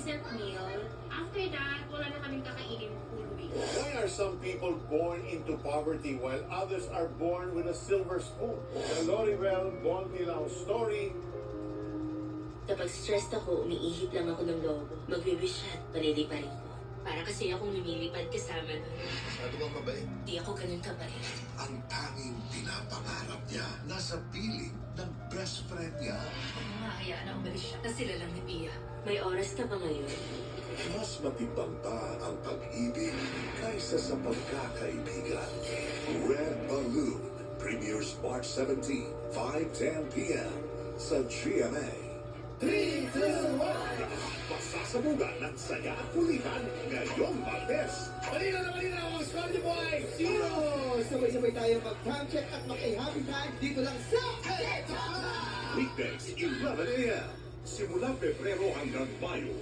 decent meal. After that, wala na kaming kakainin full week. Why are some people born into poverty while others are born with a silver spoon? The Loribel Bontilao story. Kapag stressed ako, umiihip lang ako ng lobo. Magwiwish at paliliparin ko. Para kasi akong lumilipad kasama nun. Masyado kang mabait. Di ako ganun kabait. Ang tanging pinapangarap niya nasa piling ng best friend niya. Kung hayaan na umalis siya, na sila lang ni Pia. May oras ka ba ngayon? Mas matimbang pa ang pag-ibig kaysa sa pagkakaibigan. Red Balloon premieres March 17, 5:10 p.m. sa GMA. 3, 2, 1! Pasasabugan ng saya at kulitan ngayong Martes. Malina mga squad niyo, boys! Zero! Sabay-sabay tayo mag-time check at mag-happy time dito lang sa Aleta! Weekdays, 11 a.m. Simula Pebrero hanggang Mayo.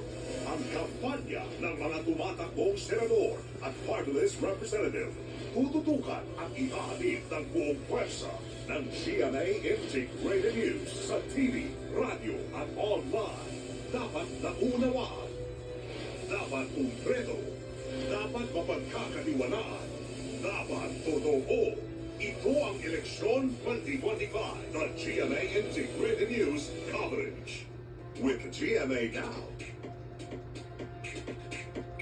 Ang kampanya ng mga tumatakbong senador at party list representative. Tututukan at ihahatid ng buong pwersa ng GMA Integrated News sa TV, radyo at online. Dapat naunawaan. Dapat kumpleto. Dapat mapagkakatiwalaan. Dapat totoo. Ito ang Eleksyon 2025, the GMA Integrated News coverage. With GMA Now.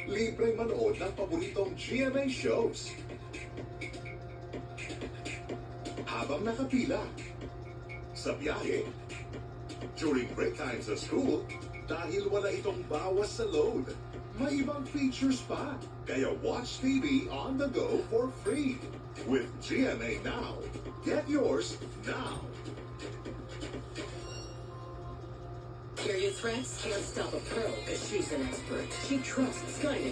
Libreng manood ng paboritong GMA shows. Habang nakapila. Sa biyahe. During break time sa school, dahil wala itong bawas sa load. May ibang features pa. Kaya watch TV on the go for free. With GMA Now. Get yours now. Period threats can't stop a pro because she's an expert. She trusts Skynet.